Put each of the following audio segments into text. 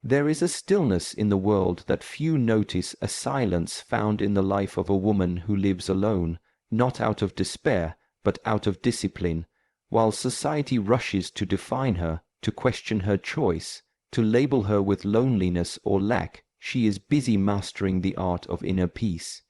There is a stillness in the world that few notice, a silence found in the life of a woman who lives alone, not out of despair, but out of discipline, while society rushes to define her, to question her choice, to label her with loneliness or lack. She is busy mastering the art of inner peace.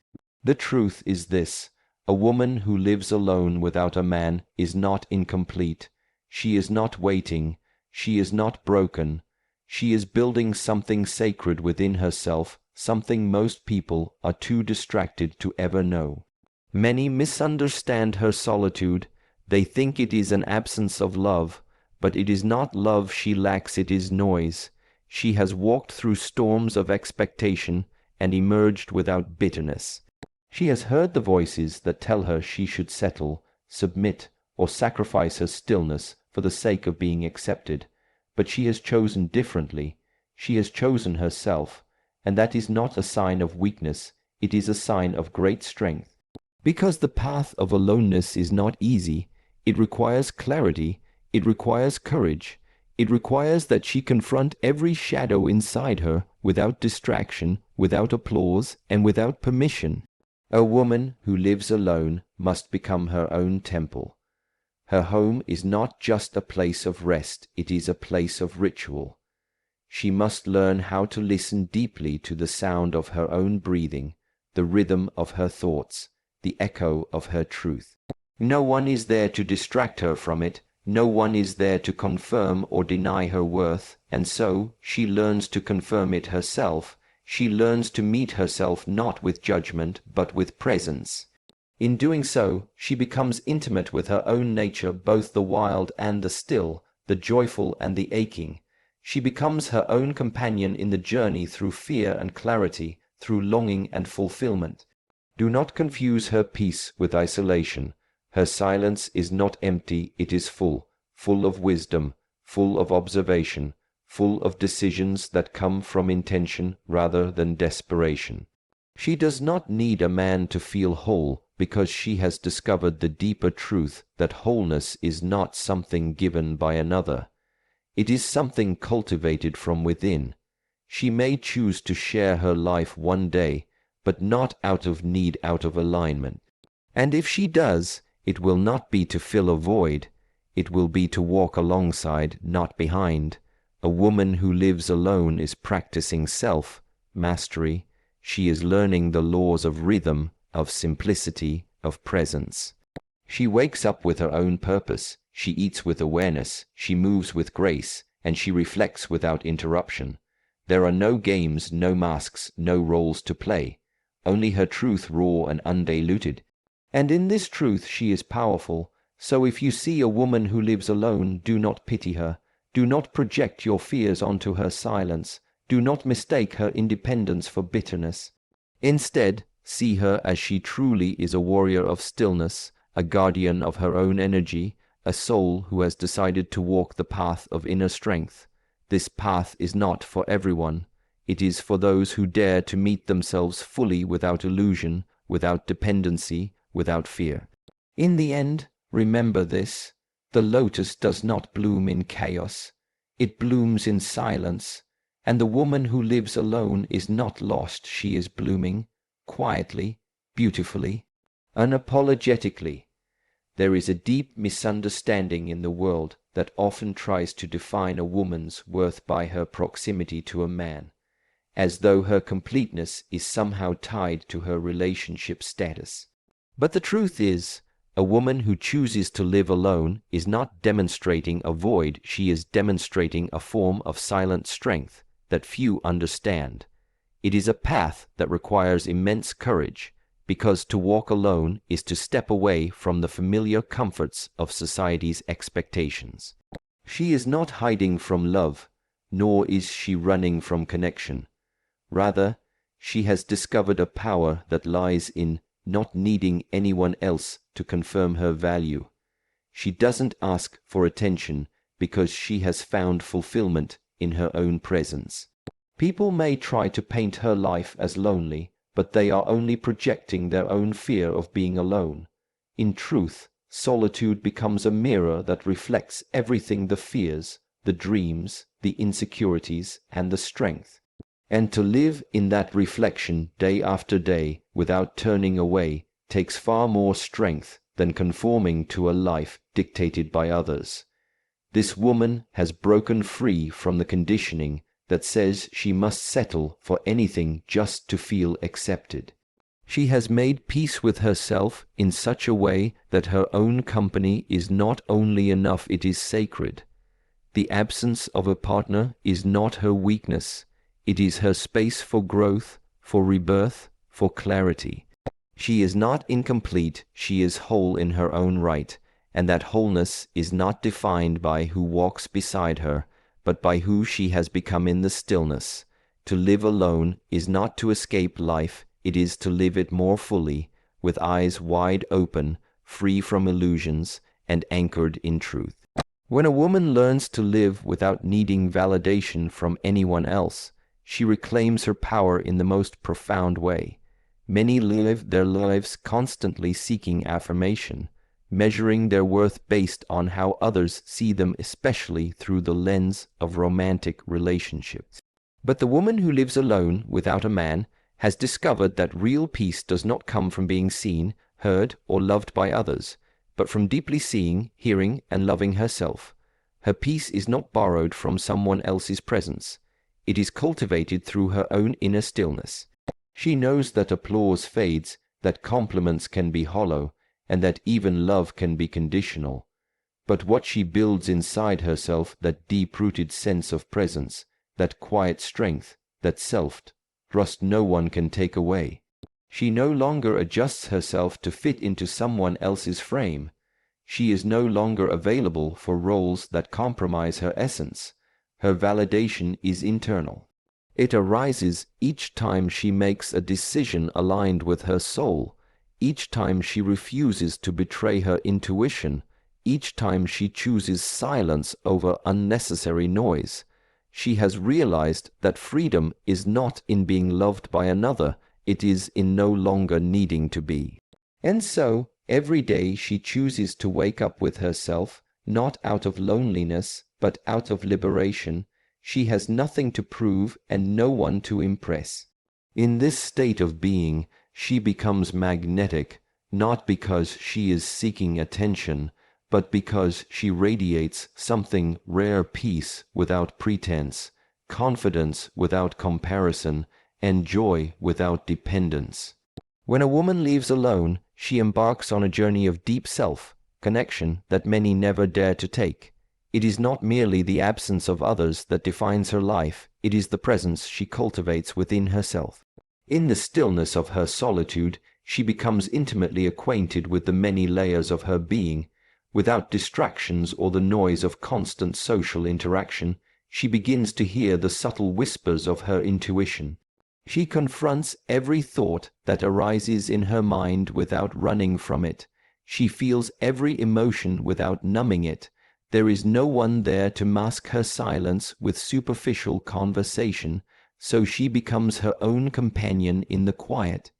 The truth is this: a woman who lives alone without a man is not incomplete. She is not waiting. She is not broken. She is building something sacred within herself, something most people are too distracted to ever know. Many misunderstand her solitude. They think it is an absence of love, but it is not love she lacks, it is noise. She has walked through storms of expectation and emerged without bitterness. She has heard the voices that tell her she should settle, submit, or sacrifice her stillness for the sake of being accepted. But she has chosen differently. She has chosen herself, and that is not a sign of weakness, it is a sign of great strength. Because the path of aloneness is not easy, it requires clarity, it requires courage, it requires that she confront every shadow inside her without distraction, without applause, and without permission. A woman who lives alone must become her own temple. Her home is not just a place of rest, it is a place of ritual. She must learn how to listen deeply to the sound of her own breathing, the rhythm of her thoughts, the echo of her truth. No one is there to distract her from it, no one is there to confirm or deny her worth, and so she learns to confirm it herself. She learns to meet herself not with judgment, but with presence. In doing so, she becomes intimate with her own nature, both the wild and the still, the joyful and the aching. She becomes her own companion in the journey through fear and clarity, through longing and fulfillment. Do not confuse her peace with isolation. Her silence is not empty, it is full, full of wisdom, full of observation, full of decisions that come from intention rather than desperation. She does not need a man to feel whole, because she has discovered the deeper truth that wholeness is not something given by another. It is something cultivated from within. She may choose to share her life one day, but not out of need, out of alignment. And if she does, it will not be to fill a void, it will be to walk alongside, not behind. A woman who lives alone is practicing self-mastery. She is learning the laws of rhythm, of simplicity, of presence. She wakes up with her own purpose, she eats with awareness, she moves with grace, and she reflects without interruption. There are no games, no masks, no roles to play, only her truth raw and undiluted. And in this truth she is powerful. So if you see a woman who lives alone, do not pity her. Do not project your fears onto her silence. Do not mistake her independence for bitterness. Instead, see her as she truly is, a warrior of stillness, a guardian of her own energy, a soul who has decided to walk the path of inner strength. This path is not for everyone. It is for those who dare to meet themselves fully, without illusion, without dependency, without fear. In the end, remember this: the lotus does not bloom in chaos. It blooms in silence. And the woman who lives alone is not lost, she is blooming, quietly, beautifully, unapologetically. There is a deep misunderstanding in the world that often tries to define a woman's worth by her proximity to a man, as though her completeness is somehow tied to her relationship status. But the truth is, a woman who chooses to live alone is not demonstrating a void, she is demonstrating a form of silent strength that few understand. It is a path that requires immense courage, because to walk alone is to step away from the familiar comforts of society's expectations. She is not hiding from love, nor is she running from connection. Rather, she has discovered a power that lies in not needing anyone else to confirm her value. She doesn't ask for attention because she has found fulfillment in her own presence. People may try to paint her life as lonely, but they are only projecting their own fear of being alone. In truth, solitude becomes a mirror that reflects everything: the fears, the dreams, the insecurities, and the strength. And to live in that reflection day after day without turning away takes far more strength than conforming to a life dictated by others. This woman has broken free from the conditioning that says she must settle for anything just to feel accepted. She has made peace with herself in such a way that her own company is not only enough, it is sacred. The absence of a partner is not her weakness, it is her space for growth, for rebirth, for clarity. She is not incomplete, she is whole in her own right, and that wholeness is not defined by who walks beside her, but by who she has become in the stillness. To live alone is not to escape life, it is to live it more fully, with eyes wide open, free from illusions, and anchored in truth. When a woman learns to live without needing validation from anyone else, she reclaims her power in the most profound way. Many live their lives constantly seeking affirmation, measuring their worth based on how others see them, especially through the lens of romantic relationships. But the woman who lives alone without a man has discovered that real peace does not come from being seen, heard, or loved by others, but from deeply seeing, hearing, and loving herself. Her peace is not borrowed from someone else's presence. It is cultivated through her own inner stillness. She knows that applause fades, that compliments can be hollow, and that even love can be conditional. But what she builds inside herself, that deep-rooted sense of presence, that quiet strength, that self-trust no one can take away. She no longer adjusts herself to fit into someone else's frame. She is no longer available for roles that compromise her essence. Her validation is internal. It arises each time she makes a decision aligned with her soul, each time she refuses to betray her intuition, each time she chooses silence over unnecessary noise. She has realized that freedom is not in being loved by another, it is in no longer needing to be. And so, every day she chooses to wake up with herself, not out of loneliness, but out of liberation. She has nothing to prove and no one to impress. In this state of being, she becomes magnetic, not because she is seeking attention, but because she radiates something rare: peace without pretense, confidence without comparison, and joy without dependence. When a woman lives alone, she embarks on a journey of deep self-connection that many never dare to take. It is not merely the absence of others that defines her life, it is the presence she cultivates within herself. In the stillness of her solitude, she becomes intimately acquainted with the many layers of her being. Without distractions or the noise of constant social interaction, she begins to hear the subtle whispers of her intuition. She confronts every thought that arises in her mind without running from it. She feels every emotion without numbing it. There is no one there to mask her silence with superficial conversation, so she becomes her own companion in the quiet.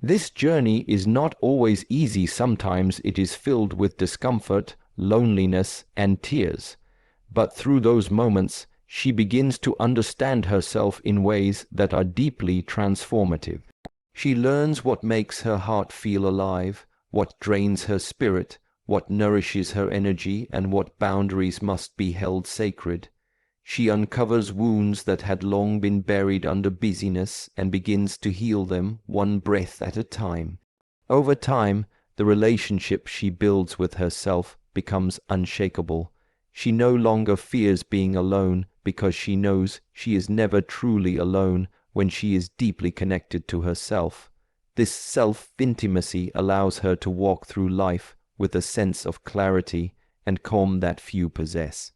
This journey is not always easy. Sometimes it is filled with discomfort, loneliness, and tears. But through those moments, she begins to understand herself in ways that are deeply transformative. She learns what makes her heart feel alive, what drains her spirit, what nourishes her energy, and what boundaries must be held sacred. She uncovers wounds that had long been buried under busyness and begins to heal them one breath at a time. Over time, the relationship she builds with herself becomes unshakable. She no longer fears being alone because she knows she is never truly alone when she is deeply connected to herself. This self-intimacy allows her to walk through life with a sense of clarity and calm that few possess.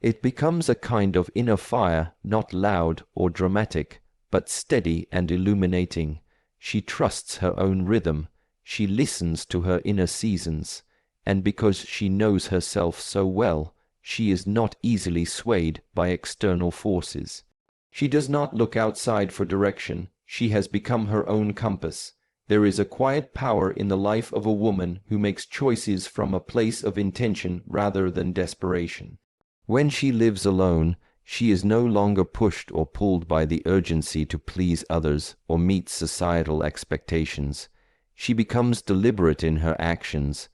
It becomes a kind of inner fire, not loud or dramatic, but steady and illuminating. She trusts her own rhythm. She listens to her inner seasons. And because she knows herself so well, she is not easily swayed by external forces. She does not look outside for direction. She has become her own compass. There is a quiet power in the life of a woman who makes choices from a place of intention rather than desperation. When she lives alone, She is no longer pushed or pulled by the urgency to please others or meet societal expectations. She becomes deliberate in her actions.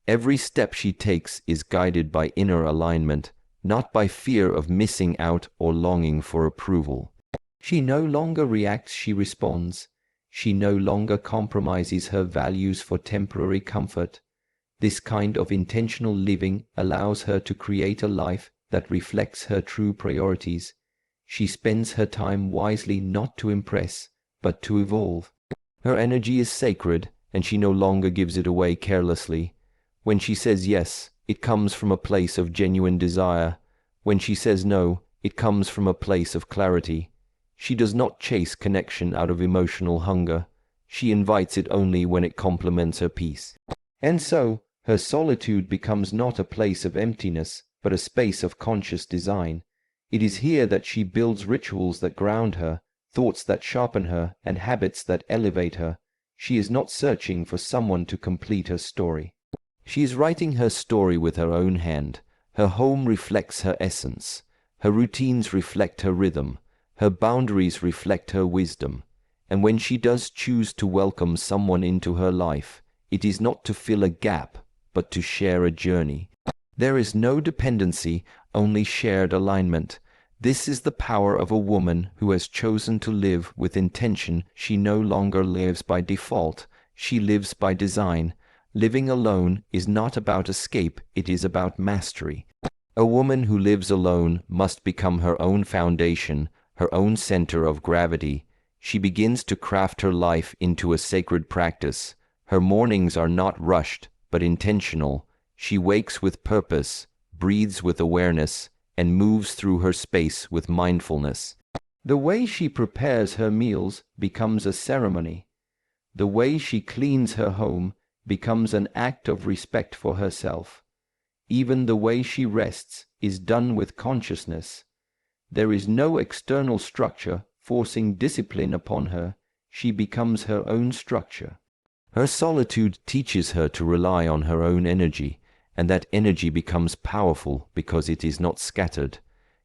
Every step she takes is guided by inner alignment, not by fear of missing out or longing for approval. She no longer reacts, she responds. She no longer compromises her values for temporary comfort. This kind of intentional living allows her to create a life that reflects her true priorities. She spends her time wisely, not to impress, but to evolve. Her energy is sacred, and she no longer gives it away carelessly. When she says yes, it comes from a place of genuine desire. When she says no, it comes from a place of clarity. She does not chase connection out of emotional hunger. She invites it only when it complements her peace. And so, her solitude becomes not a place of emptiness, but a space of conscious design. It is here that she builds rituals that ground her, thoughts that sharpen her, and habits that elevate her. She is not searching for someone to complete her story. She is writing her story with her own hand. Her home reflects her essence. Her routines reflect her rhythm. Her boundaries reflect her wisdom. And when she does choose to welcome someone into her life, it is not to fill a gap, but to share a journey. There is no dependency, only shared alignment. This is the power of a woman who has chosen to live with intention. She no longer lives by default, she lives by design. Living alone is not about escape, it is about mastery. A woman who lives alone must become her own foundation, her own center of gravity. She begins to craft her life into a sacred practice. Her mornings are not rushed, but intentional. She wakes with purpose, breathes with awareness, and moves through her space with mindfulness. The way she prepares her meals becomes a ceremony. The way she cleans her home becomes an act of respect for herself. Even the way she rests is done with consciousness. There is no external structure forcing discipline upon her. She becomes her own structure. Her solitude teaches her to rely on her own energy, and that energy becomes powerful because it is not scattered.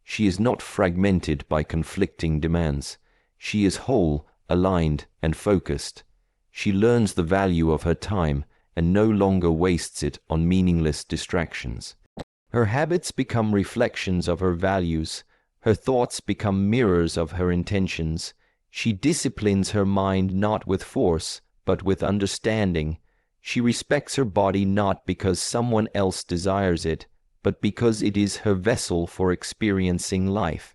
She is not fragmented by conflicting demands. She is whole, aligned, and focused. She learns the value of her time and no longer wastes it on meaningless distractions. Her habits become reflections of her values. Her thoughts become mirrors of her intentions. She disciplines her mind not with force, but with understanding. She respects her body not because someone else desires it, but because it is her vessel for experiencing life.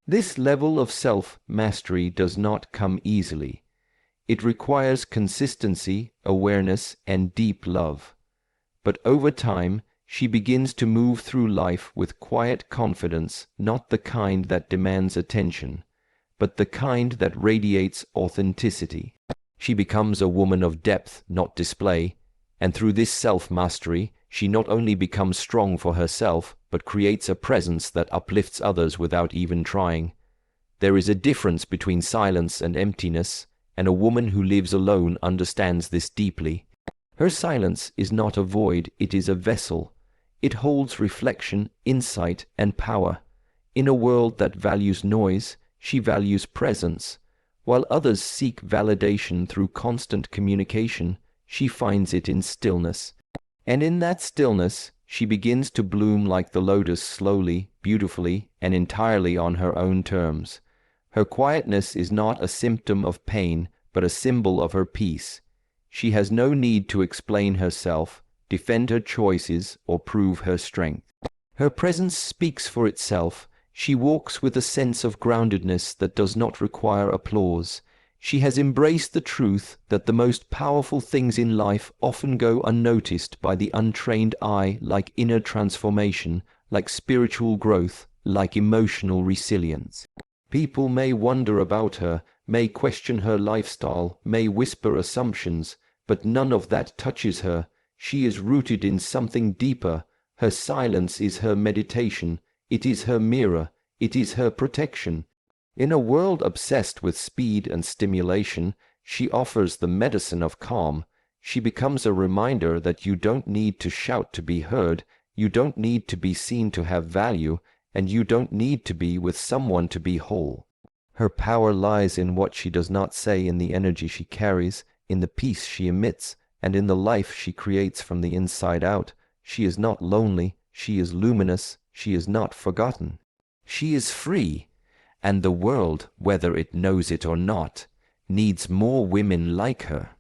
This level of self-mastery does not come easily. It requires consistency, awareness, and deep love. But over time, she begins to move through life with quiet confidence, not the kind that demands attention, but the kind that radiates authenticity. She becomes a woman of depth, not display, and through this self-mastery, she not only becomes strong for herself, but creates a presence that uplifts others without even trying. There is a difference between silence and emptiness, and a woman who lives alone understands this deeply. Her silence is not a void, it is a vessel. It holds reflection, insight, and power. In a world that values noise, she values presence. While others seek validation through constant communication, she finds it in stillness. And in that stillness, she begins to bloom like the lotus, slowly, beautifully, and entirely on her own terms. Her quietness is not a symptom of pain, but a symbol of her peace. She has no need to explain herself, defend her choices, or prove her strength. Her presence speaks for itself. She walks with a sense of groundedness that does not require applause. She has embraced the truth that the most powerful things in life often go unnoticed by the untrained eye, like inner transformation, like spiritual growth, like emotional resilience. People may wonder about her, may question her lifestyle, may whisper assumptions, but none of that touches her. She is rooted in something deeper. Her silence is her meditation. It is her mirror. It is her protection. In a world obsessed with speed and stimulation, she offers the medicine of calm. She becomes a reminder that you don't need to shout to be heard, you don't need to be seen to have value, and you don't need to be with someone to be whole. Her power lies in what she does not say, in the energy she carries, in the peace she emits, and in the life she creates from the inside out. She is not lonely, she is luminous, she is not forgotten. She is free, and the world, whether it knows it or not, needs more women like her.